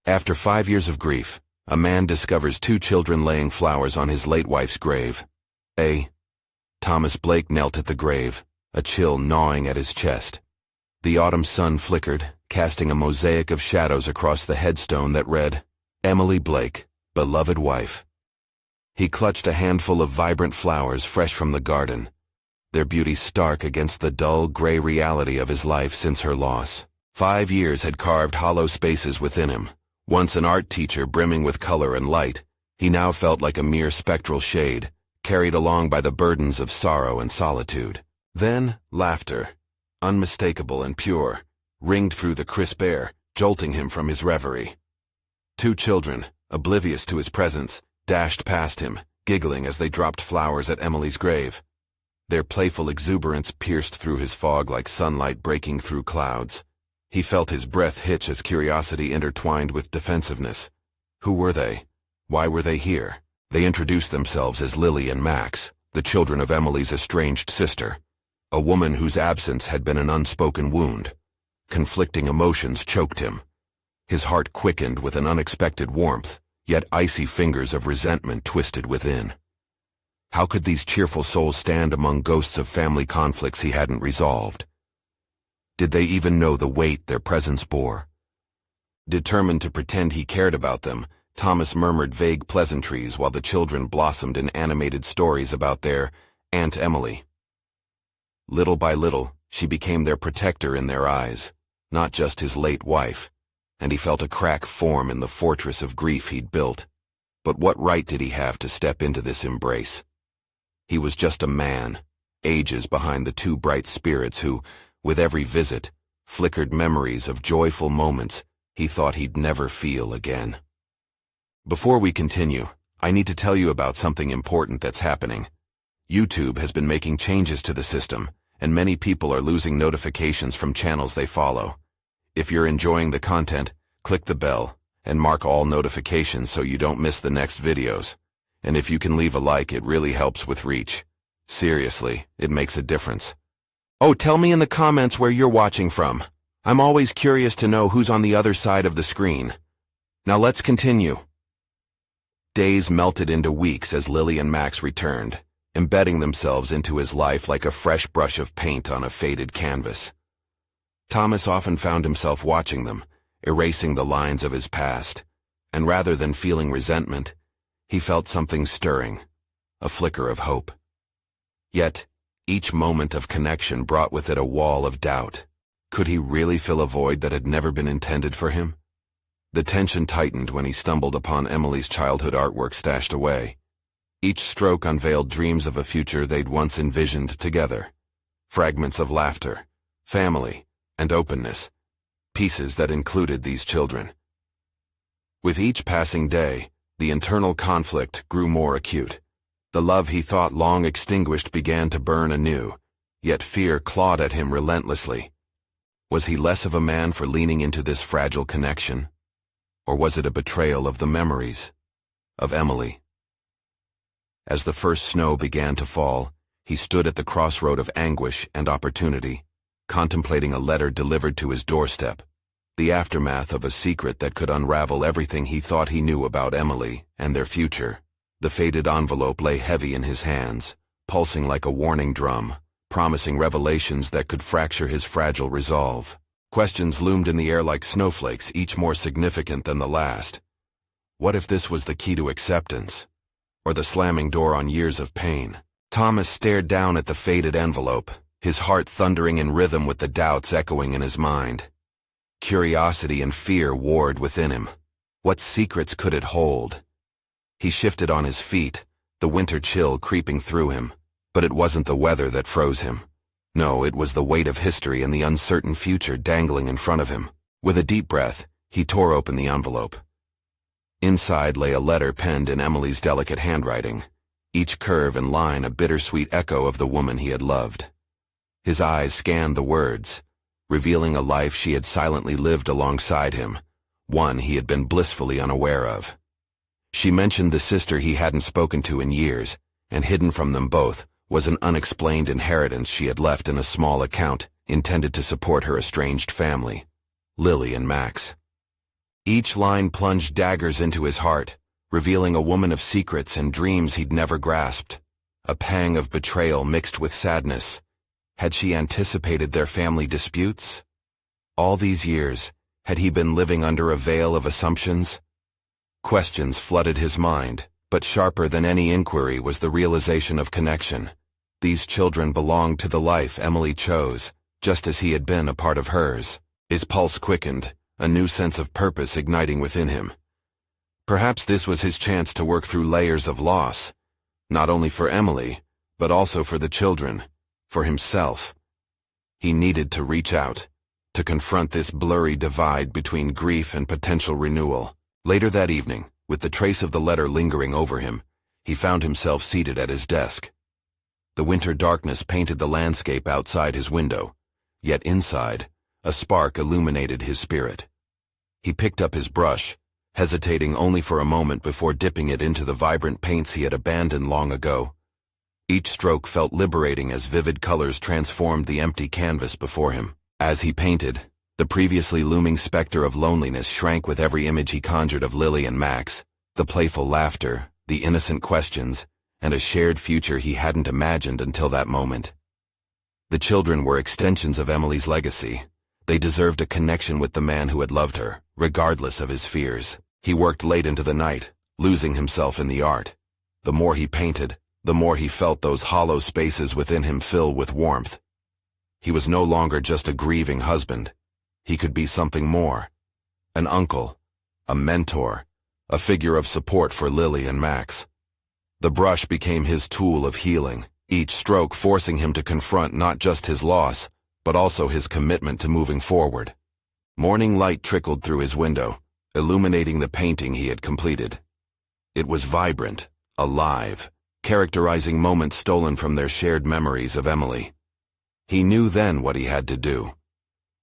After 5 years of grief, a man discovers 2 children laying flowers on his late wife's grave. Thomas Blake knelt at the grave, a chill gnawing at his chest. The autumn sun flickered, casting a mosaic of shadows across the headstone that read, "Emily Blake, beloved wife." He clutched a handful of vibrant flowers fresh from the garden, their beauty stark against the dull, gray reality of his life since her loss. 5 years had carved hollow spaces within him. Once an art teacher brimming with color and light, he now felt like a mere spectral shade, carried along by the burdens of sorrow and solitude. Then, laughter, unmistakable and pure, ringed through the crisp air, jolting him from his reverie. 2 children, oblivious to his presence, dashed past him, giggling as they dropped flowers at Emily's grave. Their playful exuberance pierced through his fog like sunlight breaking through clouds. He felt his breath hitch as curiosity intertwined with defensiveness. Who were they? Why were they here? They introduced themselves as Lily and Max, the children of Emily's estranged sister, a woman whose absence had been an unspoken wound. Conflicting emotions choked him. His heart quickened with an unexpected warmth, yet icy fingers of resentment twisted within. How could these cheerful souls stand among ghosts of family conflicts he hadn't resolved? Did they even know the weight their presence bore? Determined to pretend he cared about them, Thomas murmured vague pleasantries while the children blossomed in animated stories about their Aunt Emily. Little by little, she became their protector in their eyes, not just his late wife, and he felt a crack form in the fortress of grief he'd built. But what right did he have to step into this embrace? He was just a man, ages behind the 2 bright spirits who, with every visit, flickered memories of joyful moments he thought he'd never feel again. Before we continue, I need to tell you about something important that's happening. YouTube has been making changes to the system, and many people are losing notifications from channels they follow. If you're enjoying the content, click the bell and mark all notifications so you don't miss the next videos. And if you can leave a like, it really helps with reach. Seriously, it makes a difference. Oh, tell me in the comments where you're watching from. I'm always curious to know who's on the other side of the screen. Now let's continue. Days melted into weeks as Lily and Max returned, embedding themselves into his life like a fresh brush of paint on a faded canvas. Thomas often found himself watching them, erasing the lines of his past, and rather than feeling resentment, he felt something stirring, a flicker of hope. Yet, each moment of connection brought with it a wall of doubt. Could he really fill a void that had never been intended for him? The tension tightened when he stumbled upon Emily's childhood artwork stashed away. Each stroke unveiled dreams of a future they'd once envisioned together. Fragments of laughter, family, and openness. Pieces that included these children. With each passing day, the internal conflict grew more acute. The love he thought long extinguished began to burn anew, yet fear clawed at him relentlessly. Was he less of a man for leaning into this fragile connection? Or was it a betrayal of the memories of Emily? As the first snow began to fall, he stood at the crossroad of anguish and opportunity, contemplating a letter delivered to his doorstep, the aftermath of a secret that could unravel everything he thought he knew about Emily and their future. The faded envelope lay heavy in his hands, pulsing like a warning drum, promising revelations that could fracture his fragile resolve. Questions loomed in the air like snowflakes, each more significant than the last. What if this was the key to acceptance? Or the slamming door on years of pain? Thomas stared down at the faded envelope, his heart thundering in rhythm with the doubts echoing in his mind. Curiosity and fear warred within him. What secrets could it hold? He shifted on his feet, the winter chill creeping through him. But it wasn't the weather that froze him. No, it was the weight of history and the uncertain future dangling in front of him. With a deep breath, he tore open the envelope. Inside lay a letter penned in Emily's delicate handwriting, each curve and line a bittersweet echo of the woman he had loved. His eyes scanned the words, revealing a life she had silently lived alongside him, one he had been blissfully unaware of. She mentioned the sister he hadn't spoken to in years, and hidden from them both was an unexplained inheritance she had left in a small account intended to support her estranged family, Lily and Max. Each line plunged daggers into his heart, revealing a woman of secrets and dreams he'd never grasped. A pang of betrayal mixed with sadness. Had she anticipated their family disputes? All these years, had he been living under a veil of assumptions? Questions flooded his mind, but sharper than any inquiry was the realization of connection. These children belonged to the life Emily chose, just as he had been a part of hers. His pulse quickened, a new sense of purpose igniting within him. Perhaps this was his chance to work through layers of loss, not only for Emily, but also for the children, for himself. He needed to reach out, to confront this blurry divide between grief and potential renewal. Later that evening, with the trace of the letter lingering over him, he found himself seated at his desk. The winter darkness painted the landscape outside his window, yet inside, a spark illuminated his spirit. He picked up his brush, hesitating only for a moment before dipping it into the vibrant paints he had abandoned long ago. Each stroke felt liberating as vivid colors transformed the empty canvas before him. As he painted, the previously looming specter of loneliness shrank with every image he conjured of Lily and Max, the playful laughter, the innocent questions, and a shared future he hadn't imagined until that moment. The children were extensions of Emily's legacy. They deserved a connection with the man who had loved her, regardless of his fears. He worked late into the night, losing himself in the art. The more he painted, the more he felt those hollow spaces within him fill with warmth. He was no longer just a grieving husband. He could be something more. An uncle, a mentor, a figure of support for Lily and Max. The brush became his tool of healing, each stroke forcing him to confront not just his loss, but also his commitment to moving forward. Morning light trickled through his window, illuminating the painting he had completed. It was vibrant, alive, characterizing moments stolen from their shared memories of Emily. He knew then what he had to do.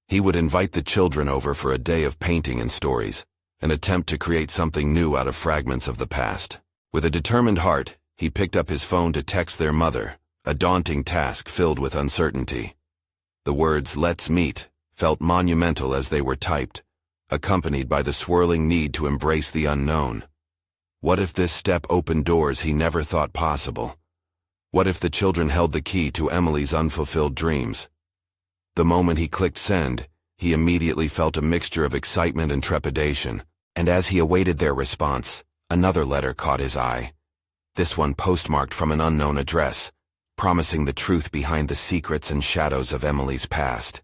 He would invite the children over for a day of painting and stories, an attempt to create something new out of fragments of the past. With a determined heart, he picked up his phone to text their mother, a daunting task filled with uncertainty. The words, "Let's meet," felt monumental as they were typed, accompanied by the swirling need to embrace the unknown. What if this step opened doors he never thought possible? What if the children held the key to Emily's unfulfilled dreams? The moment he clicked send, he immediately felt a mixture of excitement and trepidation, and as he awaited their response, another letter caught his eye. This one postmarked from an unknown address, promising the truth behind the secrets and shadows of Emily's past.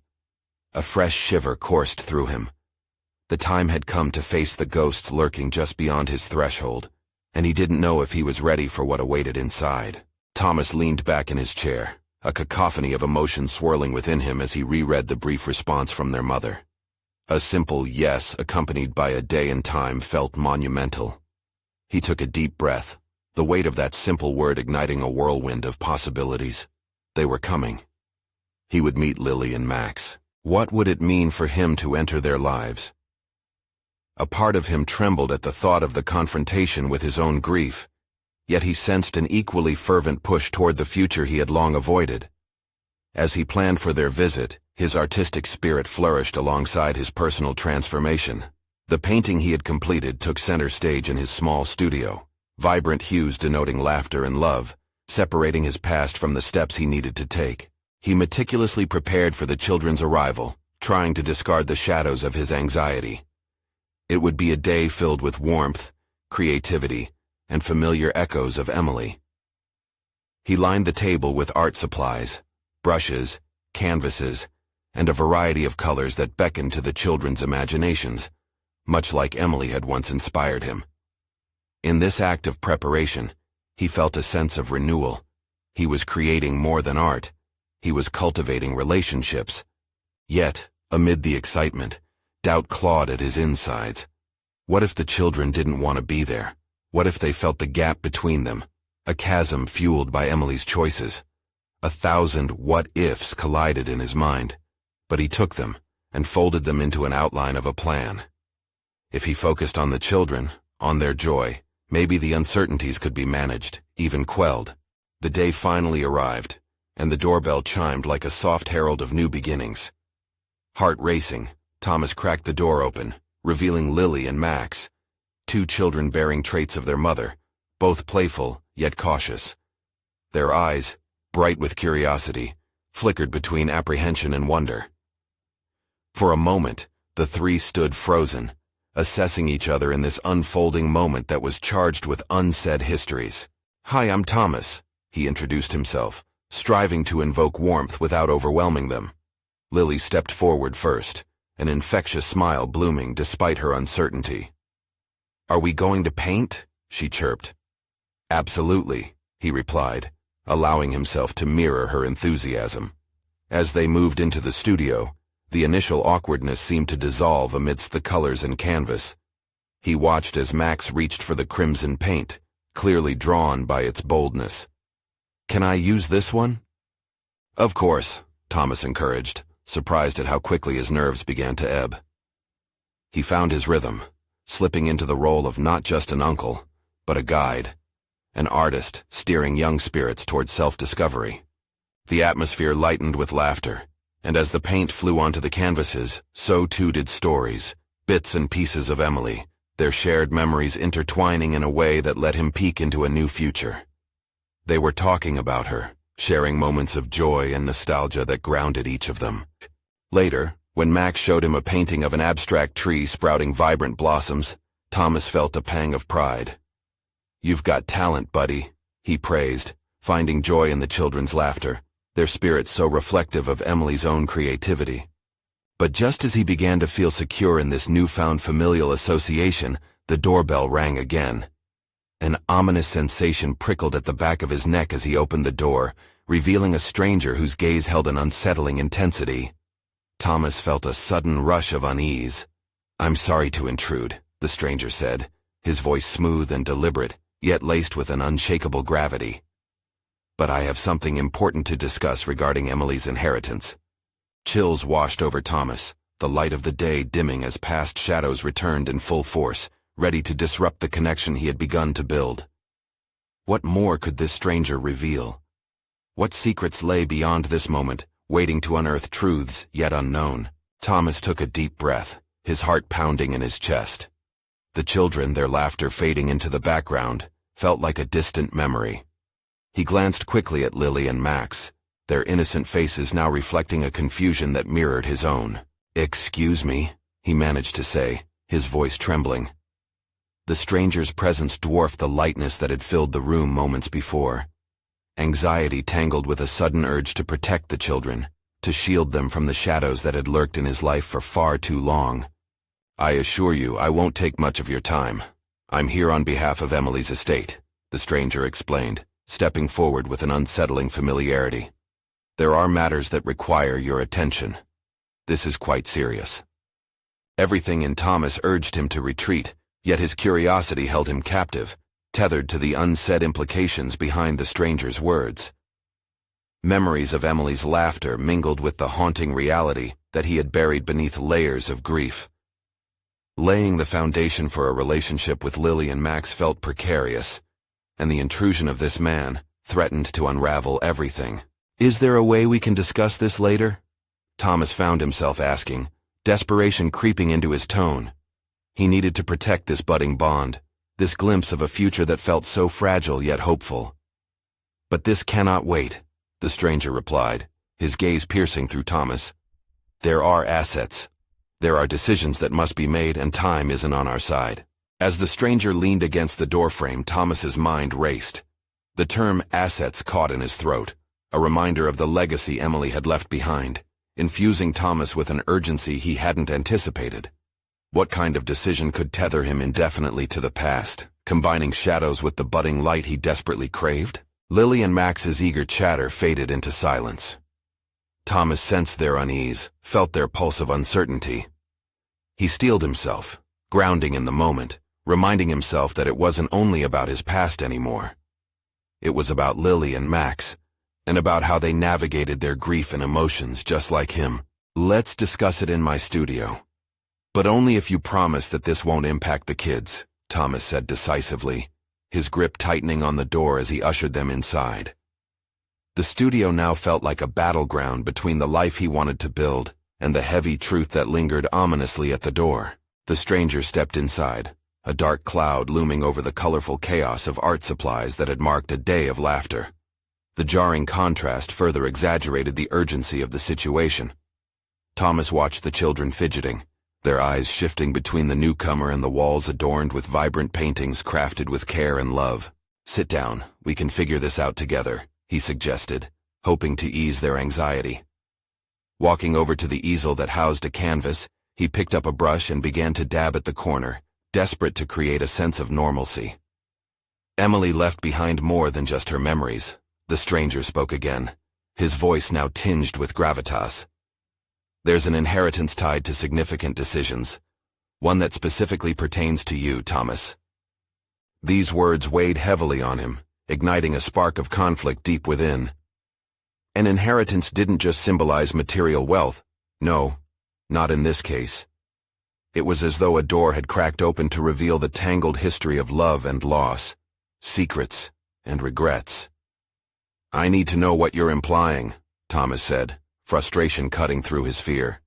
A fresh shiver coursed through him. The time had come to face the ghosts lurking just beyond his threshold, and he didn't know if he was ready for what awaited inside. Thomas leaned back in his chair, a cacophony of emotions swirling within him as he reread the brief response from their mother. A simple yes accompanied by a day and time felt monumental. He took a deep breath, the weight of that simple word igniting a whirlwind of possibilities. They were coming. He would meet Lily and Max. What would it mean for him to enter their lives? A part of him trembled at the thought of the confrontation with his own grief, yet he sensed an equally fervent push toward the future he had long avoided. As he planned for their visit, his artistic spirit flourished alongside his personal transformation. The painting he had completed took center stage in his small studio, vibrant hues denoting laughter and love, separating his past from the steps he needed to take. He meticulously prepared for the children's arrival, trying to discard the shadows of his anxiety. It would be a day filled with warmth, creativity, and familiar echoes of Emily. He lined the table with art supplies, brushes, canvases, and a variety of colors that beckoned to the children's imaginations, much like Emily had once inspired him. In this act of preparation, he felt a sense of renewal. He was creating more than art. He was cultivating relationships. Yet, amid the excitement, doubt clawed at his insides. What if the children didn't want to be there? What if they felt the gap between them, a chasm fueled by Emily's choices? 1,000 what-ifs collided in his mind, but he took them and folded them into an outline of a plan. If he focused on the children, on their joy, maybe the uncertainties could be managed, even quelled. The day finally arrived, and the doorbell chimed like a soft herald of new beginnings. Heart racing, Thomas cracked the door open, revealing Lily and Max, two children bearing traits of their mother, both playful yet cautious. Their eyes, bright with curiosity, flickered between apprehension and wonder. For a moment, the three stood frozen, assessing each other in this unfolding moment that was charged with unsaid histories. "Hi, I'm Thomas," he introduced himself, striving to invoke warmth without overwhelming them. Lily stepped forward first, an infectious smile blooming despite her uncertainty. "Are we going to paint?" she chirped. "Absolutely," he replied, allowing himself to mirror her enthusiasm. As they moved into the studio, the initial awkwardness seemed to dissolve amidst the colors and canvas. He watched as Max reached for the crimson paint, clearly drawn by its boldness. "Can I use this one?" "Of course," Thomas encouraged, surprised at how quickly his nerves began to ebb. He found his rhythm, slipping into the role of not just an uncle, but a guide, an artist steering young spirits towards self-discovery. The atmosphere lightened with laughter, and as the paint flew onto the canvases, so too did stories, bits and pieces of Emily, their shared memories intertwining in a way that let him peek into a new future. They were talking about her, sharing moments of joy and nostalgia that grounded each of them. Later, when Max showed him a painting of an abstract tree sprouting vibrant blossoms, Thomas felt a pang of pride. "You've got talent, buddy," he praised, finding joy in the children's laughter, their spirits so reflective of Emily's own creativity. But just as he began to feel secure in this newfound familial association, the doorbell rang again. An ominous sensation prickled at the back of his neck as he opened the door, revealing a stranger whose gaze held an unsettling intensity. Thomas felt a sudden rush of unease. "I'm sorry to intrude," the stranger said, his voice smooth and deliberate, yet laced with an unshakable gravity. "But I have something important to discuss regarding Emily's inheritance." Chills washed over Thomas, the light of the day dimming as past shadows returned in full force, ready to disrupt the connection he had begun to build. What more could this stranger reveal? What secrets lay beyond this moment, waiting to unearth truths yet unknown? Thomas took a deep breath, his heart pounding in his chest. The children, their laughter fading into the background, felt like a distant memory. He glanced quickly at Lily and Max, their innocent faces now reflecting a confusion that mirrored his own. "Excuse me," he managed to say, his voice trembling. The stranger's presence dwarfed the lightness that had filled the room moments before. Anxiety tangled with a sudden urge to protect the children, to shield them from the shadows that had lurked in his life for far too long. "I assure you I won't take much of your time. I'm here on behalf of Emily's estate," the stranger explained, stepping forward with an unsettling familiarity. "There are matters that require your attention. This is quite serious." Everything in Thomas urged him to retreat, yet his curiosity held him captive, tethered to the unsaid implications behind the stranger's words. Memories of Emily's laughter mingled with the haunting reality that he had buried beneath layers of grief. Laying the foundation for a relationship with Lily and Max felt precarious, and the intrusion of this man threatened to unravel everything. "Is there a way we can discuss this later?" Thomas found himself asking, desperation creeping into his tone. He needed to protect this budding bond, this glimpse of a future that felt so fragile yet hopeful. "But this cannot wait," the stranger replied, his gaze piercing through Thomas. "There are assets. There are decisions that must be made, and time isn't on our side." As the stranger leaned against the doorframe, Thomas's mind raced. The term assets caught in his throat, a reminder of the legacy Emily had left behind, infusing Thomas with an urgency he hadn't anticipated. What kind of decision could tether him indefinitely to the past, combining shadows with the budding light he desperately craved? Lily and Max's eager chatter faded into silence. Thomas sensed their unease, felt their pulse of uncertainty. He steeled himself, grounding in the moment, reminding himself that it wasn't only about his past anymore. It was about Lily and Max, and about how they navigated their grief and emotions just like him. "Let's discuss it in my studio. But only if you promise that this won't impact the kids," Thomas said decisively, his grip tightening on the door as he ushered them inside. The studio now felt like a battleground between the life he wanted to build and the heavy truth that lingered ominously at the door. The stranger stepped inside, a dark cloud looming over the colorful chaos of art supplies that had marked a day of laughter. The jarring contrast further exaggerated the urgency of the situation. Thomas watched the children fidgeting, their eyes shifting between the newcomer and the walls adorned with vibrant paintings crafted with care and love. "Sit down, we can figure this out together," he suggested, hoping to ease their anxiety. Walking over to the easel that housed a canvas, he picked up a brush and began to dab at the corner, desperate to create a sense of normalcy. Emily left behind more than just her memories. The stranger spoke again, his voice now tinged with gravitas. "There's an inheritance tied to significant decisions, one that specifically pertains to you, Thomas." These words weighed heavily on him, igniting a spark of conflict deep within. An inheritance didn't just symbolize material wealth. No, not in this case. It was as though a door had cracked open to reveal the tangled history of love and loss, secrets and regrets. "I need to know what you're implying," Thomas said, frustration cutting through his fear.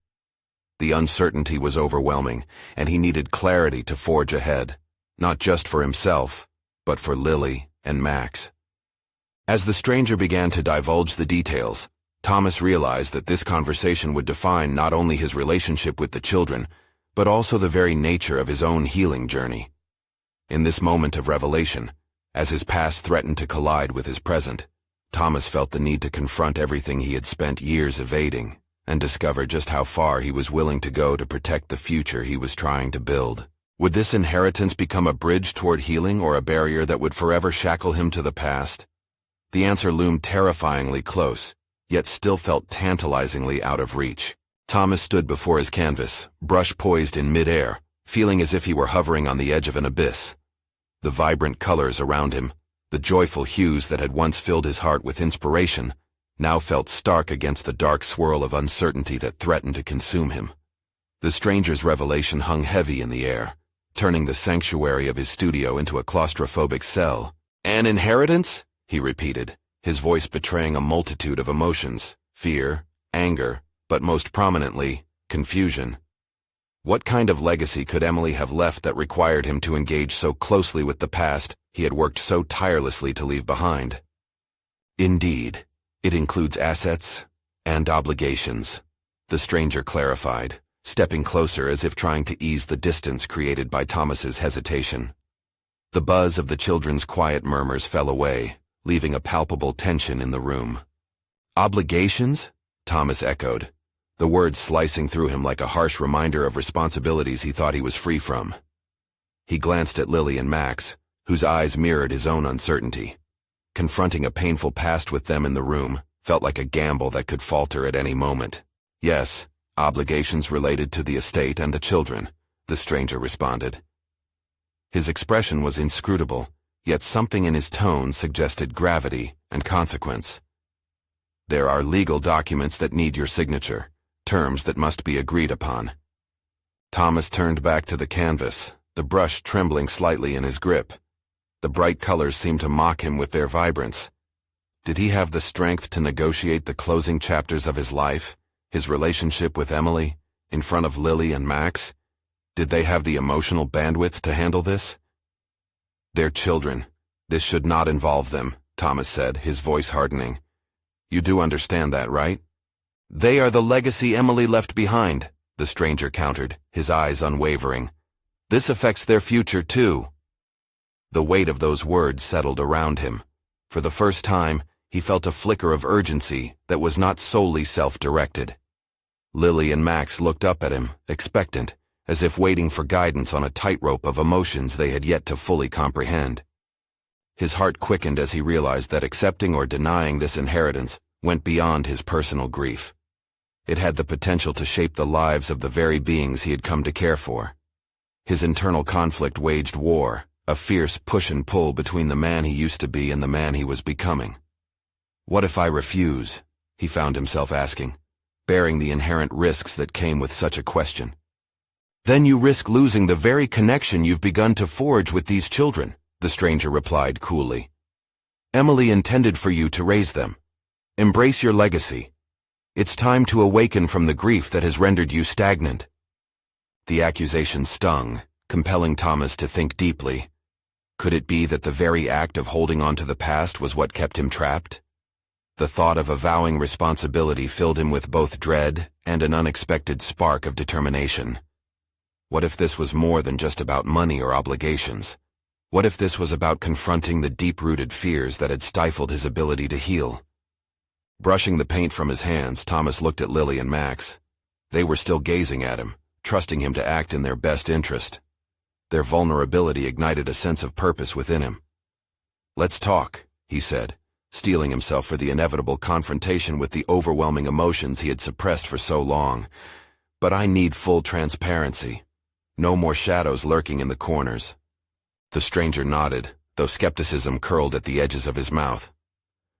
The uncertainty was overwhelming, and he needed clarity to forge ahead, not just for himself, but for Lily and Max. As the stranger began to divulge the details, Thomas realized that this conversation would define not only his relationship with the children, but also the very nature of his own healing journey. In this moment of revelation, as his past threatened to collide with his present, Thomas felt the need to confront everything he had spent years evading, and discover just how far he was willing to go to protect the future he was trying to build. Would this inheritance become a bridge toward healing or a barrier that would forever shackle him to the past? The answer loomed terrifyingly close, yet still felt tantalizingly out of reach. Thomas stood before his canvas, brush poised in midair, feeling as if he were hovering on the edge of an abyss. The vibrant colors around him, the joyful hues that had once filled his heart with inspiration, now felt stark against the dark swirl of uncertainty that threatened to consume him. The stranger's revelation hung heavy in the air, turning the sanctuary of his studio into a claustrophobic cell. "An inheritance?" he repeated, his voice betraying a multitude of emotions: fear, anger, but most prominently, confusion. What kind of legacy could Emily have left that required him to engage so closely with the past he had worked so tirelessly to leave behind? "Indeed, it includes assets and obligations," the stranger clarified, stepping closer as if trying to ease the distance created by Thomas's hesitation. The buzz of the children's quiet murmurs fell away, leaving a palpable tension in the room. "Obligations?" Thomas echoed, the words slicing through him like a harsh reminder of responsibilities he thought he was free from. He glanced at Lily and Max, whose eyes mirrored his own uncertainty. Confronting a painful past with them in the room felt like a gamble that could falter at any moment. "Yes, obligations related to the estate and the children," the stranger responded. His expression was inscrutable, yet something in his tone suggested gravity and consequence. "There are legal documents that need your signature, terms that must be agreed upon." Thomas turned back to the canvas, the brush trembling slightly in his grip. The bright colors seemed to mock him with their vibrance. Did he have the strength to negotiate the closing chapters of his life, his relationship with Emily, in front of Lily and Max? Did they have the emotional bandwidth to handle this? "They're children. This should not involve them," Thomas said, his voice hardening. "You do understand that, right?" "They are the legacy Emily left behind," the stranger countered, his eyes unwavering. "This affects their future, too." The weight of those words settled around him. For the first time, he felt a flicker of urgency that was not solely self-directed. Lily and Max looked up at him, expectant, as if waiting for guidance on a tightrope of emotions they had yet to fully comprehend. His heart quickened as he realized that accepting or denying this inheritance went beyond his personal grief. It had the potential to shape the lives of the very beings he had come to care for. His internal conflict waged war, a fierce push and pull between the man he used to be and the man he was becoming. "What if I refuse?" he found himself asking, bearing the inherent risks that came with such a question. "Then you risk losing the very connection you've begun to forge with these children," the stranger replied coolly. "Emily intended for you to raise them. Embrace your legacy. It's time to awaken from the grief that has rendered you stagnant." The accusation stung, compelling Thomas to think deeply. Could it be that the very act of holding on to the past was what kept him trapped? The thought of avowing responsibility filled him with both dread and an unexpected spark of determination. What if this was more than just about money or obligations? What if this was about confronting the deep-rooted fears that had stifled his ability to heal? Brushing the paint from his hands, Thomas looked at Lily and Max. They were still gazing at him, trusting him to act in their best interest. Their vulnerability ignited a sense of purpose within him. "Let's talk," he said, steeling himself for the inevitable confrontation with the overwhelming emotions he had suppressed for so long. "But I need full transparency. No more shadows lurking in the corners." The stranger nodded, though skepticism curled at the edges of his mouth.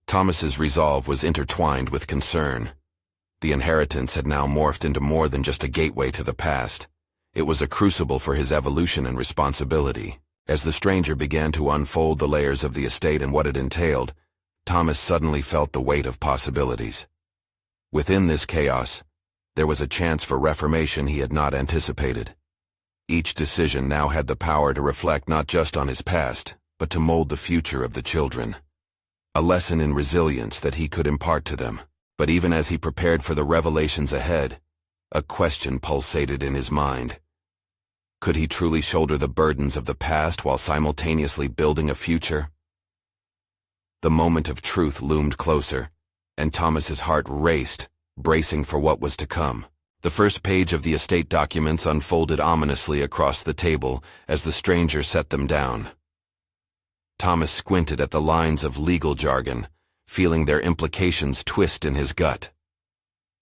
Thomas's resolve was intertwined with concern. The inheritance had now morphed into more than just a gateway to the past. It was a crucible for his evolution and responsibility. As the stranger began to unfold the layers of the estate and what it entailed, Thomas suddenly felt the weight of possibilities. Within this chaos, there was a chance for reformation he had not anticipated. Each decision now had the power to reflect not just on his past, but to mold the future of the children. A lesson in resilience that he could impart to them. But even as he prepared for the revelations ahead, a question pulsated in his mind. Could he truly shoulder the burdens of the past while simultaneously building a future? The moment of truth loomed closer, and Thomas's heart raced, bracing for what was to come. The first page of the estate documents unfolded ominously across the table as the stranger set them down. Thomas squinted at the lines of legal jargon, feeling their implications twist in his gut.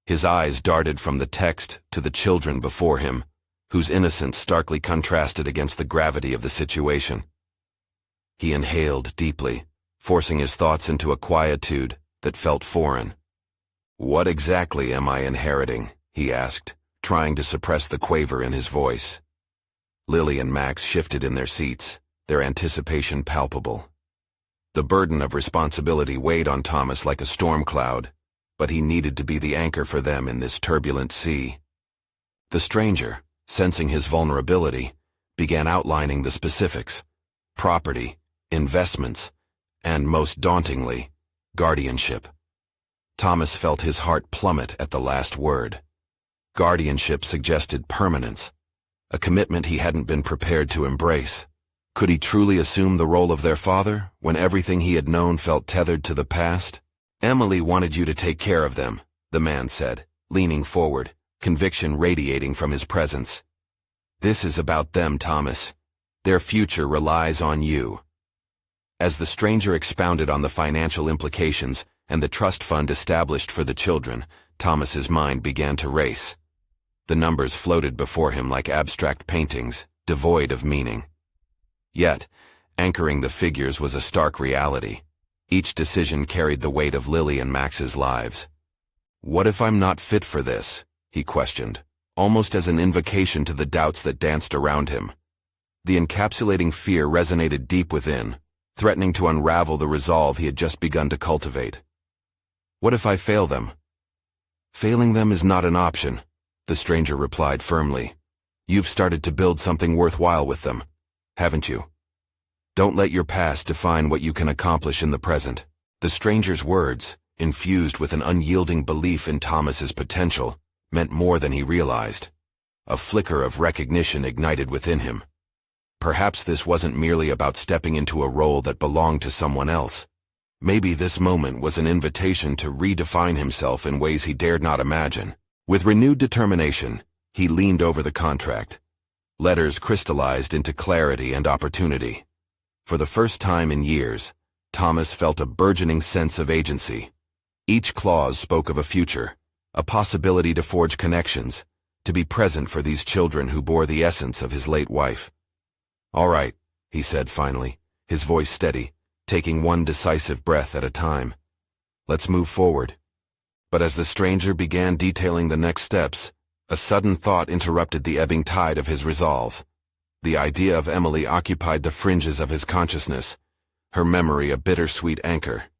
His eyes darted from the text to the children before him, whose innocence starkly contrasted against the gravity of the situation. He inhaled deeply, forcing his thoughts into a quietude that felt foreign. "What exactly am I inheriting?" he asked, trying to suppress the quaver in his voice. Lily and Max shifted in their seats, their anticipation palpable. The burden of responsibility weighed on Thomas like a storm cloud, but he needed to be the anchor for them in this turbulent sea. The stranger, sensing his vulnerability, began outlining the specifics: property, investments, and most dauntingly, guardianship. Thomas felt his heart plummet at the last word. Guardianship suggested permanence, a commitment he hadn't been prepared to embrace. Could he truly assume the role of their father when everything he had known felt tethered to the past? "Emily wanted you to take care of them," the man said, leaning forward, conviction radiating from his presence. "This is about them, Thomas. Their future relies on you." As the stranger expounded on the financial implications and the trust fund established for the children, Thomas's mind began to race. The numbers floated before him like abstract paintings, devoid of meaning. Yet, anchoring the figures was a stark reality. Each decision carried the weight of Lily and Max's lives. "What if I'm not fit for this?" he questioned, almost as an invocation to the doubts that danced around him. The encapsulating fear resonated deep within, threatening to unravel the resolve he had just begun to cultivate. "What if I fail them?" "Failing them is not an option," the stranger replied firmly. "You've started to build something worthwhile with them, haven't you? Don't let your past define what you can accomplish in the present." The stranger's words, infused with an unyielding belief in Thomas's potential, meant more than he realized. A flicker of recognition ignited within him. Perhaps this wasn't merely about stepping into a role that belonged to someone else. Maybe this moment was an invitation to redefine himself in ways he dared not imagine. With renewed determination, he leaned over the contract. Letters crystallized into clarity and opportunity. For the first time in years, Thomas felt a burgeoning sense of agency. Each clause spoke of a future, a possibility to forge connections, to be present for these children who bore the essence of his late wife. "All right," he said finally, his voice steady, taking one decisive breath at a time. "Let's move forward." But as the stranger began detailing the next steps, a sudden thought interrupted the ebbing tide of his resolve. The idea of Emily occupied the fringes of his consciousness, her memory a bittersweet anchor.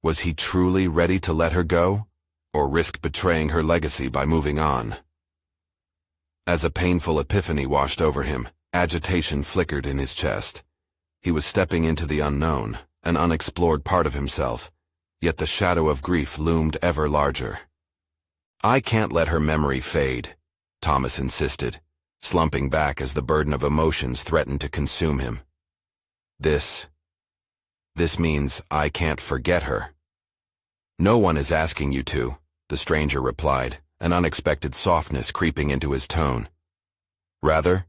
Was he truly ready to let her go, or risk betraying her legacy by moving on? As a painful epiphany washed over him, agitation flickered in his chest. He was stepping into the unknown, an unexplored part of himself, yet the shadow of grief loomed ever larger. "I can't let her memory fade," Thomas insisted, slumping back as the burden of emotions threatened to consume him. This means I can't forget her." "No one is asking you to," the stranger replied, an unexpected softness creeping into his tone. "Rather,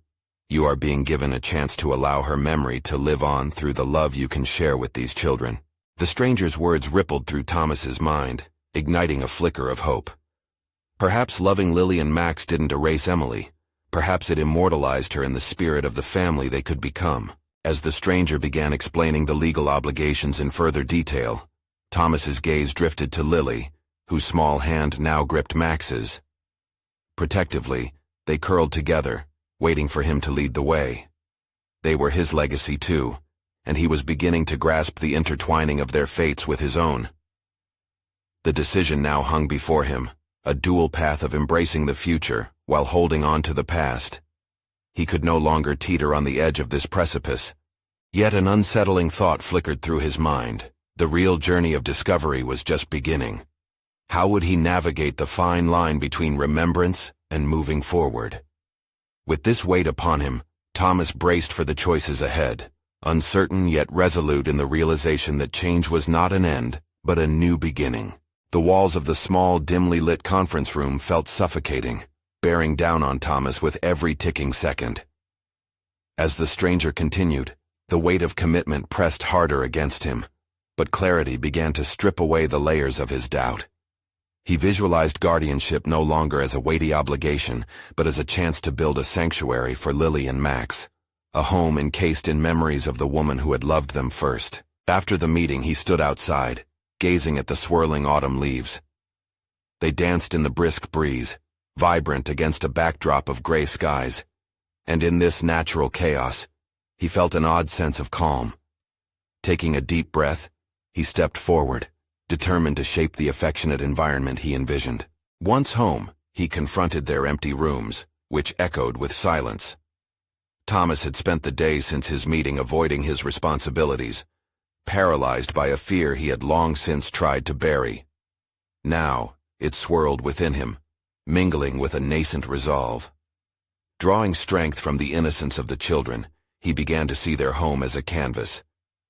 you are being given a chance to allow her memory to live on through the love you can share with these children." The stranger's words rippled through Thomas's mind, igniting a flicker of hope. Perhaps loving Lily and Max didn't erase Emily. Perhaps it immortalized her in the spirit of the family they could become. As the stranger began explaining the legal obligations in further detail, Thomas's gaze drifted to Lily, whose small hand now gripped Max's. Protectively, they curled together, waiting for him to lead the way. They were his legacy too, and he was beginning to grasp the intertwining of their fates with his own. The decision now hung before him, a dual path of embracing the future while holding on to the past. He could no longer teeter on the edge of this precipice. Yet an unsettling thought flickered through his mind. The real journey of discovery was just beginning. How would he navigate the fine line between remembrance and moving forward? With this weight upon him, Thomas braced for the choices ahead, uncertain yet resolute in the realization that change was not an end, but a new beginning. The walls of the small, dimly lit conference room felt suffocating, bearing down on Thomas with every ticking second. As the stranger continued, the weight of commitment pressed harder against him, but clarity began to strip away the layers of his doubt. He visualized guardianship no longer as a weighty obligation, but as a chance to build a sanctuary for Lily and Max, a home encased in memories of the woman who had loved them first. After the meeting, he stood outside, gazing at the swirling autumn leaves. They danced in the brisk breeze, vibrant against a backdrop of gray skies, and in this natural chaos, he felt an odd sense of calm. Taking a deep breath, he stepped forward, determined to shape the affectionate environment he envisioned. Once home, he confronted their empty rooms, which echoed with silence. Thomas had spent the day since his meeting avoiding his responsibilities, paralyzed by a fear he had long since tried to bury. Now, it swirled within him, mingling with a nascent resolve. Drawing strength from the innocence of the children, he began to see their home as a canvas.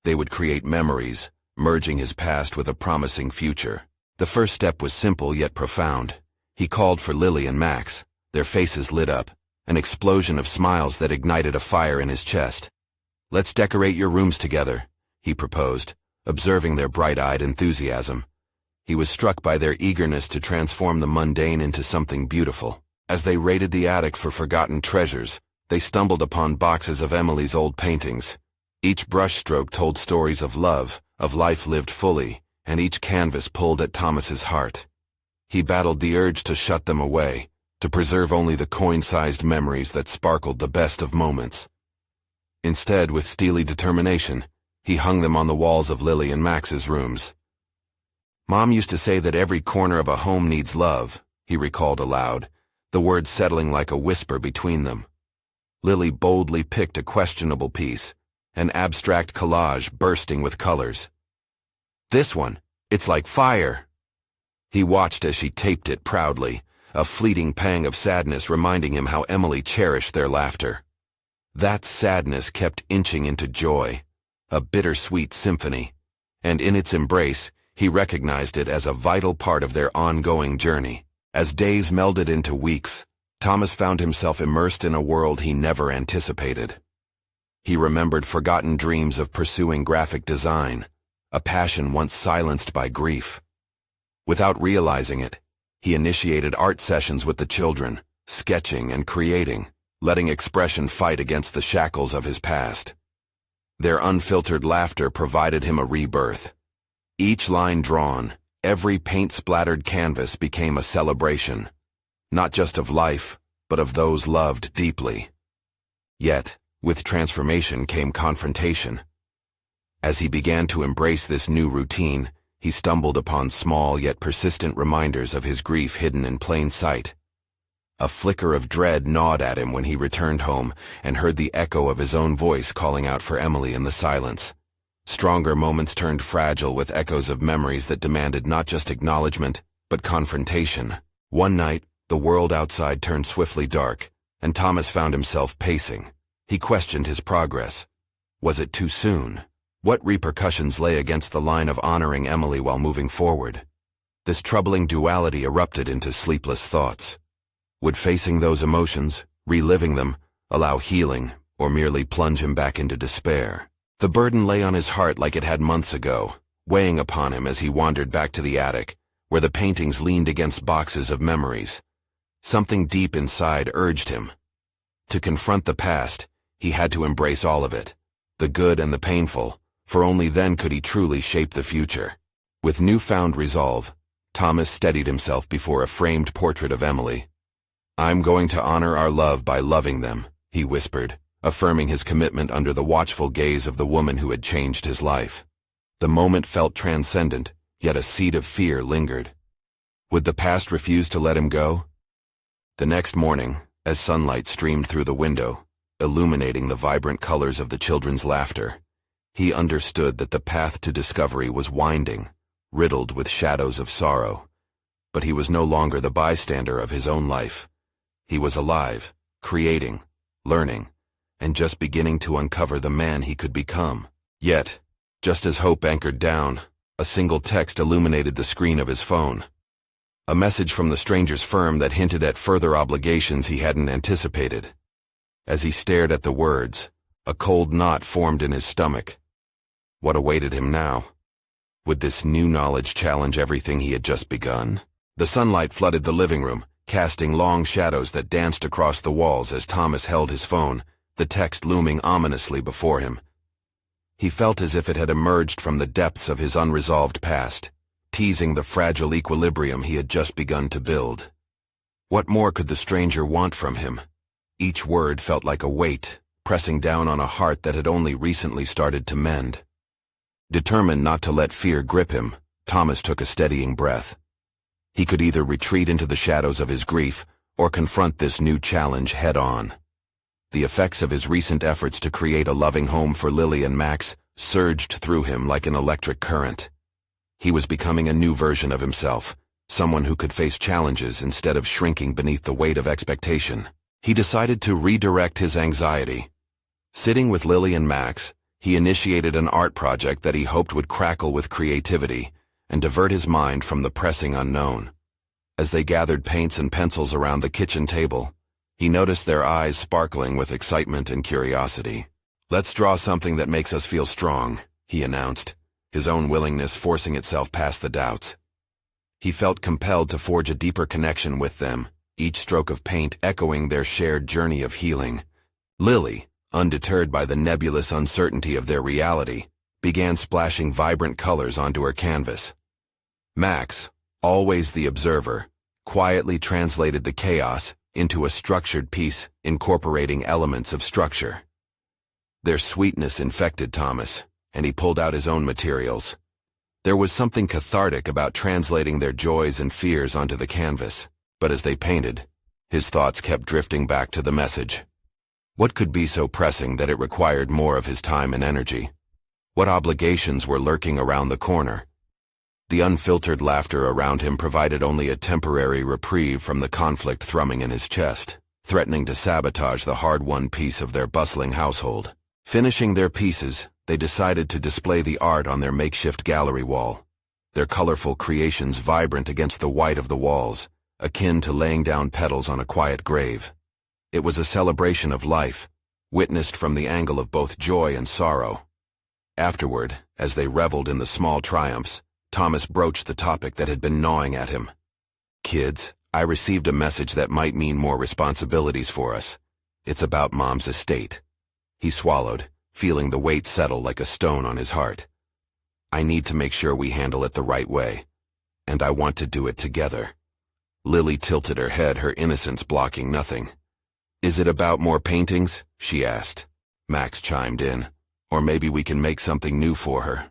They would create memories, merging his past with a promising future. The first step was simple yet profound. He called for Lily and Max. Their faces lit up, an explosion of smiles that ignited a fire in his chest. "Let's decorate your rooms together," he proposed, observing their bright-eyed enthusiasm. He was struck by their eagerness to transform the mundane into something beautiful. As they raided the attic for forgotten treasures, they stumbled upon boxes of Emily's old paintings. Each brushstroke told stories of love, of life lived fully, and each canvas pulled at Thomas's heart. He battled the urge to shut them away, to preserve only the coin-sized memories that sparkled the best of moments. Instead, with steely determination, he hung them on the walls of Lily and Max's rooms. "Mom used to say that every corner of a home needs love," he recalled aloud, the words settling like a whisper between them. Lily boldly picked a questionable piece, an abstract collage bursting with colors. "This one, it's like fire." He watched as she taped it proudly, a fleeting pang of sadness reminding him how Emily cherished their laughter. That sadness kept inching into joy, a bittersweet symphony, and in its embrace, he recognized it as a vital part of their ongoing journey. As days melded into weeks, Thomas found himself immersed in a world he never anticipated. He remembered forgotten dreams of pursuing graphic design, a passion once silenced by grief. Without realizing it, he initiated art sessions with the children, sketching and creating, letting expression fight against the shackles of his past. Their unfiltered laughter provided him a rebirth. Each line drawn, every paint-splattered canvas became a celebration, not just of life, but of those loved deeply. Yet, with transformation came confrontation. As he began to embrace this new routine, he stumbled upon small yet persistent reminders of his grief hidden in plain sight. A flicker of dread gnawed at him when he returned home and heard the echo of his own voice calling out for Emily in the silence. Stronger moments turned fragile with echoes of memories that demanded not just acknowledgement, but confrontation. One night, the world outside turned swiftly dark, and Thomas found himself pacing. He questioned his progress. Was it too soon? What repercussions lay against the line of honoring Emily while moving forward? This troubling duality erupted into sleepless thoughts. Would facing those emotions, reliving them, allow healing, or merely plunge him back into despair? The burden lay on his heart like it had months ago, weighing upon him as he wandered back to the attic, where the paintings leaned against boxes of memories. Something deep inside urged him. To confront the past, he had to embrace all of it, the good and the painful, for only then could he truly shape the future. With newfound resolve, Thomas steadied himself before a framed portrait of Emily. "I'm going to honor our love by loving them," he whispered, affirming his commitment under the watchful gaze of the woman who had changed his life. The moment felt transcendent, yet a seed of fear lingered. Would the past refuse to let him go? The next morning, as sunlight streamed through the window, illuminating the vibrant colors of the children's laughter, he understood that the path to discovery was winding, riddled with shadows of sorrow. But he was no longer the bystander of his own life. He was alive, creating, learning, and just beginning to uncover the man he could become. Yet, just as hope anchored down, a single text illuminated the screen of his phone. A message from the stranger's firm that hinted at further obligations he hadn't anticipated. As he stared at the words, a cold knot formed in his stomach. What awaited him now? Would this new knowledge challenge everything he had just begun? The sunlight flooded the living room, casting long shadows that danced across the walls as Thomas held his phone, the text looming ominously before him. He felt as if it had emerged from the depths of his unresolved past, teasing the fragile equilibrium he had just begun to build. What more could the stranger want from him? Each word felt like a weight, pressing down on a heart that had only recently started to mend. Determined not to let fear grip him, Thomas took a steadying breath. He could either retreat into the shadows of his grief or confront this new challenge head-on. The effects of his recent efforts to create a loving home for Lily and Max surged through him like an electric current. He was becoming a new version of himself, someone who could face challenges instead of shrinking beneath the weight of expectation. He decided to redirect his anxiety. Sitting with Lily and Max, he initiated an art project that he hoped would crackle with creativity and divert his mind from the pressing unknown. As they gathered paints and pencils around the kitchen table, he noticed their eyes sparkling with excitement and curiosity. "Let's draw something that makes us feel strong," he announced, his own willingness forcing itself past the doubts. He felt compelled to forge a deeper connection with them, each stroke of paint echoing their shared journey of healing. Lily, undeterred by the nebulous uncertainty of their reality, began splashing vibrant colors onto her canvas. Max, always the observer, quietly translated the chaos into a structured piece incorporating elements of structure. Their sweetness infected Thomas, and he pulled out his own materials. There was something cathartic about translating their joys and fears onto the canvas, but as they painted, his thoughts kept drifting back to the message. What could be so pressing that it required more of his time and energy? What obligations were lurking around the corner? The unfiltered laughter around him provided only a temporary reprieve from the conflict thrumming in his chest, threatening to sabotage the hard-won peace of their bustling household. Finishing their pieces, they decided to display the art on their makeshift gallery wall, their colorful creations vibrant against the white of the walls, akin to laying down petals on a quiet grave. It was a celebration of life, witnessed from the angle of both joy and sorrow. Afterward, as they reveled in the small triumphs, Thomas broached the topic that had been gnawing at him. "Kids, I received a message that might mean more responsibilities for us. It's about Mom's estate." He swallowed, feeling the weight settle like a stone on his heart. "I need to make sure we handle it the right way, and I want to do it together." Lily tilted her head, her innocence blocking nothing. "Is it about more paintings?" she asked. Max chimed in. "Or maybe we can make something new for her."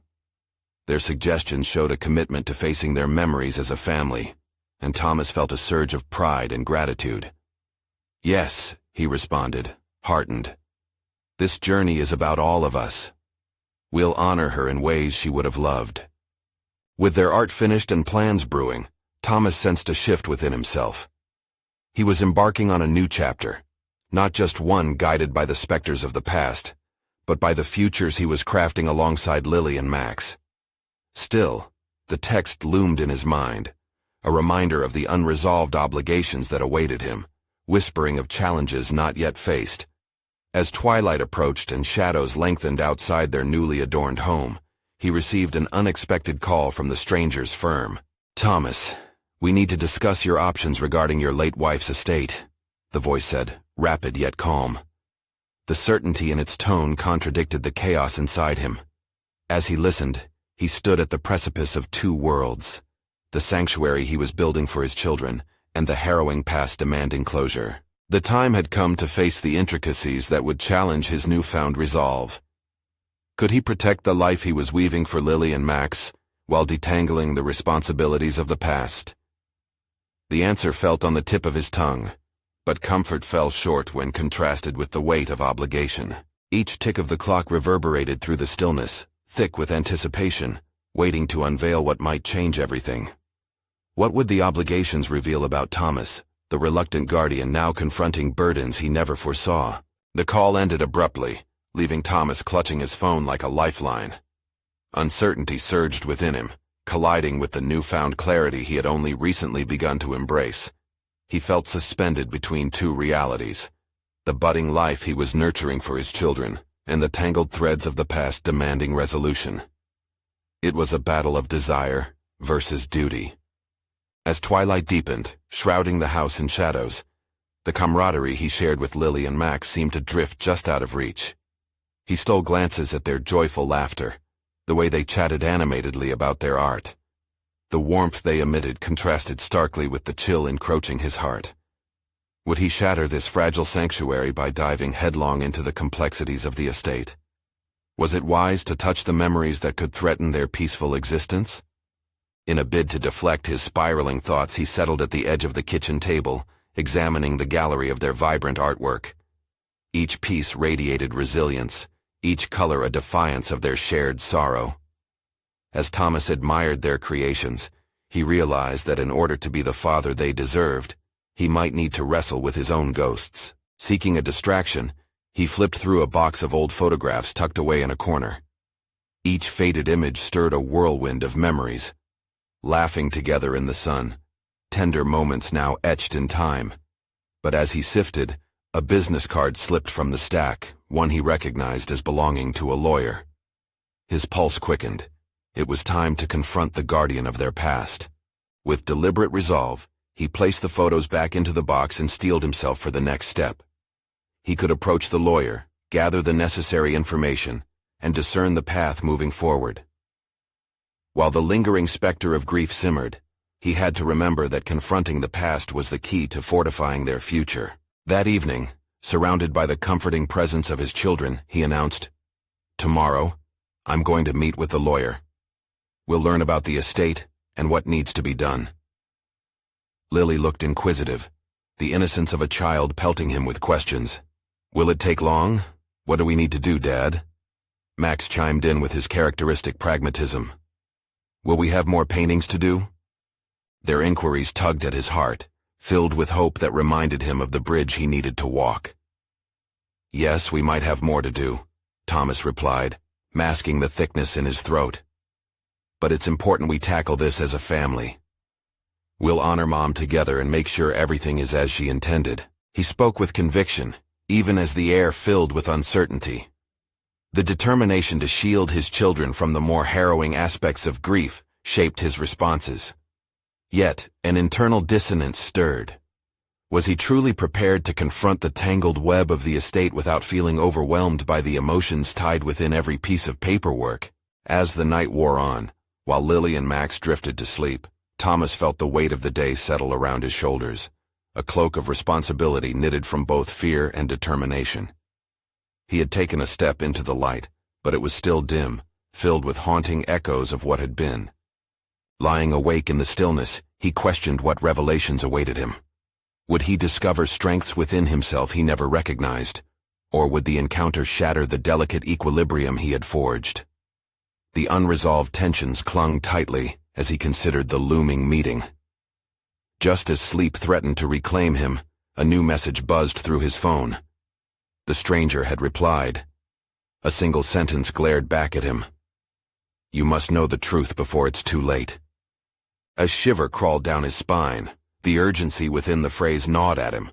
Their suggestions showed a commitment to facing their memories as a family, and Thomas felt a surge of pride and gratitude. Yes, he responded, heartened. This journey is about all of us. We'll honor her in ways she would have loved. With their art finished and plans brewing, Thomas sensed a shift within himself. He was embarking on a new chapter, not just one guided by the specters of the past, but by the futures he was crafting alongside Lily and Max. Still, the text loomed in his mind, a reminder of the unresolved obligations that awaited him, whispering of challenges not yet faced. As twilight approached and shadows lengthened outside their newly adorned home, he received an unexpected call from the stranger's firm. "Thomas, we need to discuss your options regarding your late wife's estate," the voice said, rapid yet calm. The certainty in its tone contradicted the chaos inside him. As he listened, he stood at the precipice of two worlds, the sanctuary he was building for his children, and the harrowing past demanding closure. The time had come to face the intricacies that would challenge his newfound resolve. Could he protect the life he was weaving for Lily and Max, while detangling the responsibilities of the past? The answer felt on the tip of his tongue, but comfort fell short when contrasted with the weight of obligation. Each tick of the clock reverberated through the stillness, thick with anticipation, waiting to unveil what might change everything. What would the obligations reveal about Thomas, the reluctant guardian now confronting burdens he never foresaw? The call ended abruptly, leaving Thomas clutching his phone like a lifeline. Uncertainty surged within him, colliding with the newfound clarity he had only recently begun to embrace. He felt suspended between two realities: the budding life he was nurturing for his children, and the tangled threads of the past demanding resolution. It was a battle of desire versus duty. As twilight deepened, shrouding the house in shadows, the camaraderie he shared with Lily and Max seemed to drift just out of reach. He stole glances at their joyful laughter, the way they chatted animatedly about their art. The warmth they emitted contrasted starkly with the chill encroaching his heart. Would he shatter this fragile sanctuary by diving headlong into the complexities of the estate? Was it wise to touch the memories that could threaten their peaceful existence? In a bid to deflect his spiraling thoughts, he settled at the edge of the kitchen table, examining the gallery of their vibrant artwork. Each piece radiated resilience, each color a defiance of their shared sorrow. As Thomas admired their creations, he realized that in order to be the father they deserved, he might need to wrestle with his own ghosts. Seeking a distraction, he flipped through a box of old photographs tucked away in a corner. Each faded image stirred a whirlwind of memories. Laughing together in the sun, tender moments now etched in time. But as he sifted, a business card slipped from the stack, one he recognized as belonging to a lawyer. His pulse quickened. It was time to confront the guardian of their past. With deliberate resolve, he placed the photos back into the box and steeled himself for the next step. He could approach the lawyer, gather the necessary information, and discern the path moving forward. While the lingering specter of grief simmered, he had to remember that confronting the past was the key to fortifying their future. That evening, surrounded by the comforting presence of his children, he announced, "Tomorrow, I'm going to meet with the lawyer. We'll learn about the estate and what needs to be done." Lily looked inquisitive, the innocence of a child pelting him with questions. "Will it take long? What do we need to do, Dad?" Max chimed in with his characteristic pragmatism. "Will we have more paintings to do?" Their inquiries tugged at his heart, filled with hope that reminded him of the bridge he needed to walk. "Yes, we might have more to do," Thomas replied, masking the thickness in his throat. "But it's important we tackle this as a family. We'll honor Mom together and make sure everything is as she intended." He spoke with conviction, even as the air filled with uncertainty. The determination to shield his children from the more harrowing aspects of grief shaped his responses. Yet, an internal dissonance stirred. Was he truly prepared to confront the tangled web of the estate without feeling overwhelmed by the emotions tied within every piece of paperwork? As the night wore on, while Lily and Max drifted to sleep, Thomas felt the weight of the day settle around his shoulders, a cloak of responsibility knitted from both fear and determination. He had taken a step into the light, but it was still dim, filled with haunting echoes of what had been. Lying awake in the stillness, he questioned what revelations awaited him. Would he discover strengths within himself he never recognized, or would the encounter shatter the delicate equilibrium he had forged? The unresolved tensions clung tightly as he considered the looming meeting. Just as sleep threatened to reclaim him, a new message buzzed through his phone. The stranger had replied. A single sentence glared back at him. "You must know the truth before it's too late." A shiver crawled down his spine. The urgency within the phrase gnawed at him.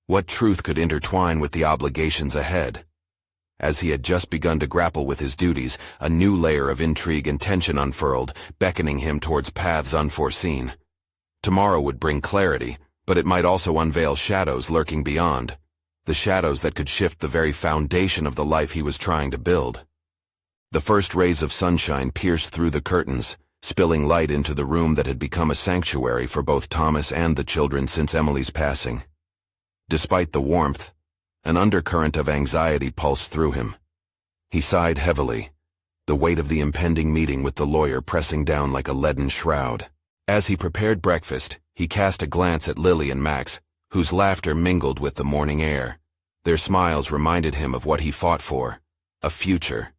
What truth could intertwine with the obligations ahead? As he had just begun to grapple with his duties, a new layer of intrigue and tension unfurled, beckoning him towards paths unforeseen. Tomorrow would bring clarity, but it might also unveil shadows lurking beyond. The shadows that could shift the very foundation of the life he was trying to build. The first rays of sunshine pierced through the curtains, spilling light into the room that had become a sanctuary for both Thomas and the children since Emily's passing. Despite the warmth, an undercurrent of anxiety pulsed through him. He sighed heavily, the weight of the impending meeting with the lawyer pressing down like a leaden shroud. As he prepared breakfast, he cast a glance at Lily and Max, whose laughter mingled with the morning air. Their smiles reminded him of what he fought for, a future.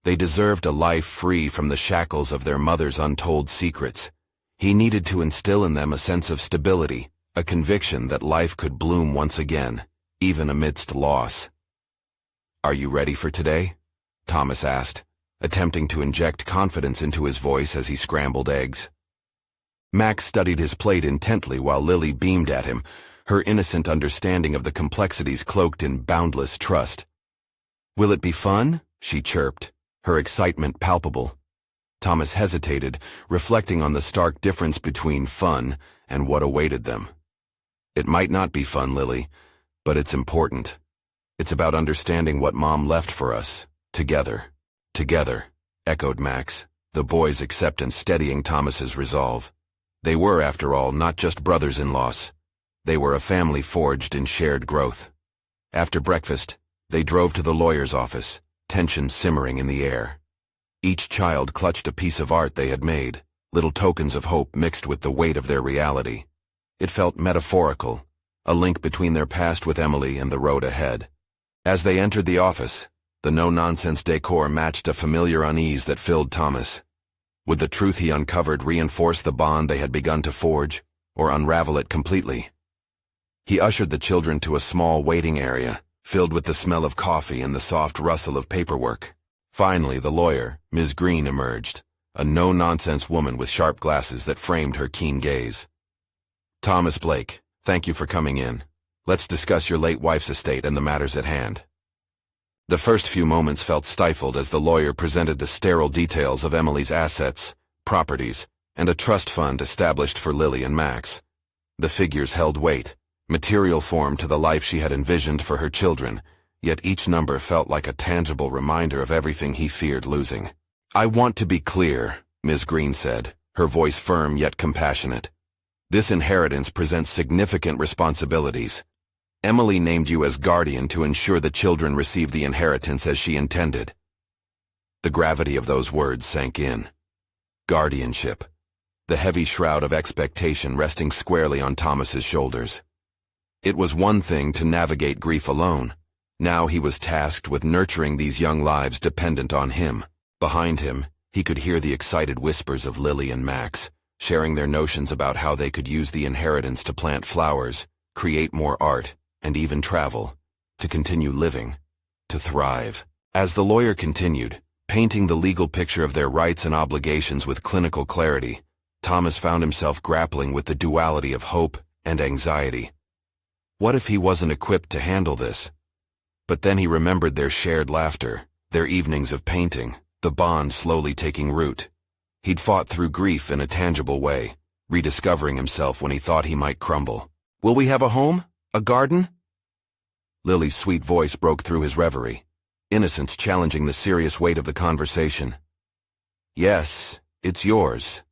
They deserved a life free from the shackles of their mother's untold secrets. He needed to instill in them a sense of stability, a conviction that life could bloom once again, even amidst loss. "Are you ready for today?" Thomas asked, attempting to inject confidence into his voice as he scrambled eggs. Max studied his plate intently while Lily beamed at him, her innocent understanding of the complexities cloaked in boundless trust. "Will it be fun?" she chirped, her excitement palpable. Thomas hesitated, reflecting on the stark difference between fun and what awaited them. "It might not be fun, Lily, but it's important. It's about understanding what Mom left for us, together." "Together," echoed Max, the boy's acceptance steadying Thomas's resolve. They were, after all, not just brothers in loss. They were a family forged in shared growth. After breakfast, they drove to the lawyer's office, tension simmering in the air. Each child clutched a piece of art they had made, little tokens of hope mixed with the weight of their reality. It felt metaphorical, a link between their past with Emily and the road ahead. As they entered the office, the no-nonsense decor matched a familiar unease that filled Thomas. Would the truth he uncovered reinforce the bond they had begun to forge, or unravel it completely? He ushered the children to a small waiting area, filled with the smell of coffee and the soft rustle of paperwork. Finally, the lawyer, Ms. Green, emerged, a no-nonsense woman with sharp glasses that framed her keen gaze. "Thomas Blake, thank you for coming in. Let's discuss your late wife's estate and the matters at hand." The first few moments felt stifled as the lawyer presented the sterile details of Emily's assets, properties, and a trust fund established for Lily and Max. The figures held weight, material form to the life she had envisioned for her children, yet each number felt like a tangible reminder of everything he feared losing. "I want to be clear," Ms. Green said, her voice firm yet compassionate. "This inheritance presents significant responsibilities. Emily named you as guardian to ensure the children receive the inheritance as she intended." The gravity of those words sank in. Guardianship, the heavy shroud of expectation resting squarely on Thomas's shoulders. It was one thing to navigate grief alone. Now he was tasked with nurturing these young lives dependent on him. Behind him, he could hear the excited whispers of Lily and Max, sharing their notions about how they could use the inheritance to plant flowers, create more art, and even travel, to continue living, to thrive. As the lawyer continued, painting the legal picture of their rights and obligations with clinical clarity, Thomas found himself grappling with the duality of hope and anxiety. What if he wasn't equipped to handle this? But then he remembered their shared laughter, their evenings of painting, the bond slowly taking root. He'd fought through grief in a tangible way, rediscovering himself when he thought he might crumble. "Will we have a home? A garden?" Lily's sweet voice broke through his reverie, innocence challenging the serious weight of the conversation. "Yes, it's yours.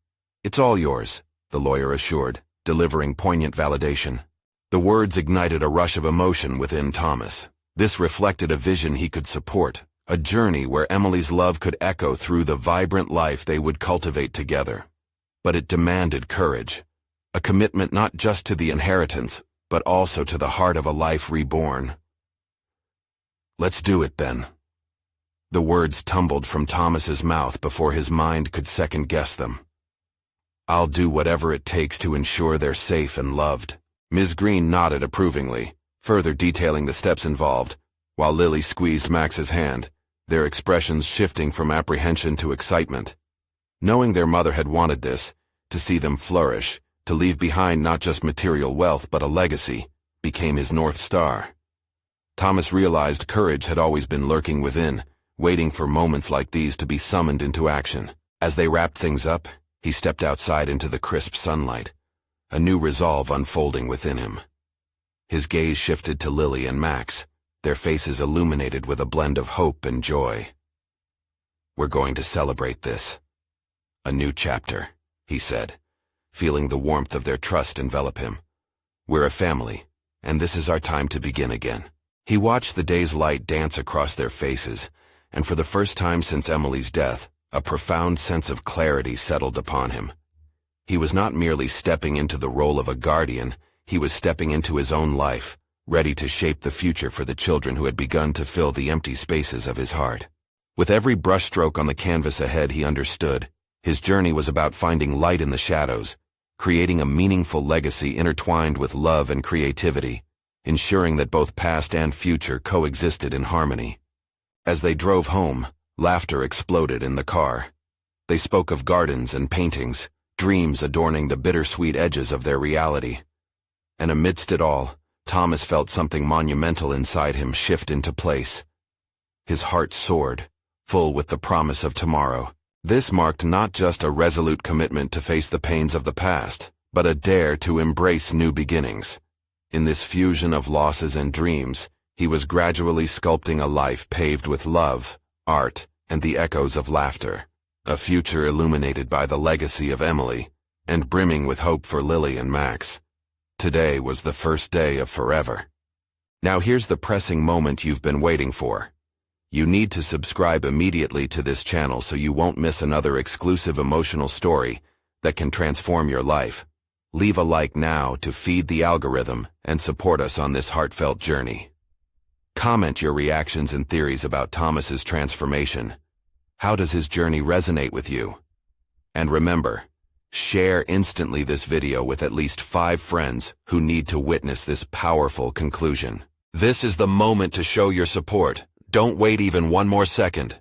It's all yours," the lawyer assured, delivering poignant validation. The words ignited a rush of emotion within Thomas. This reflected a vision he could support, a journey where Emily's love could echo through the vibrant life they would cultivate together. But it demanded courage, a commitment not just to the inheritance, but also to the heart of a life reborn. "Let's do it then." The words tumbled from Thomas's mouth before his mind could second-guess them. "I'll do whatever it takes to ensure they're safe and loved." Ms. Green nodded approvingly, further detailing the steps involved, while Lily squeezed Max's hand, their expressions shifting from apprehension to excitement. Knowing their mother had wanted this, to see them flourish, to leave behind not just material wealth but a legacy, became his North Star. Thomas realized courage had always been lurking within, waiting for moments like these to be summoned into action. As they wrapped things up, he stepped outside into the crisp sunlight, a new resolve unfolding within him. His gaze shifted to Lily and Max, their faces illuminated with a blend of hope and joy. "We're going to celebrate this. A new chapter," he said, feeling the warmth of their trust envelop him. "We're a family, and this is our time to begin again." He watched the day's light dance across their faces, and for the first time since Emily's death, a profound sense of clarity settled upon him. He was not merely stepping into the role of a guardian, he was stepping into his own life, ready to shape the future for the children who had begun to fill the empty spaces of his heart. With every brushstroke on the canvas ahead, he understood. His journey was about finding light in the shadows, creating a meaningful legacy intertwined with love and creativity, ensuring that both past and future coexisted in harmony. As they drove home, laughter exploded in the car. They spoke of gardens and paintings, dreams adorning the bittersweet edges of their reality. And amidst it all, Thomas felt something monumental inside him shift into place. His heart soared, full with the promise of tomorrow. This marked not just a resolute commitment to face the pains of the past, but a dare to embrace new beginnings. In this fusion of losses and dreams, he was gradually sculpting a life paved with love, art, and the echoes of laughter. A future illuminated by the legacy of Emily, and brimming with hope for Lily and Max. Today was the first day of forever. Now here's the pressing moment you've been waiting for. You need to subscribe immediately to this channel so you won't miss another exclusive emotional story that can transform your life. Leave a like now to feed the algorithm and support us on this heartfelt journey. Comment your reactions and theories about Thomas's transformation. How does his journey resonate with you? And remember, share instantly this video with at least 5 friends who need to witness this powerful conclusion. This is the moment to show your support. Don't wait even one more second.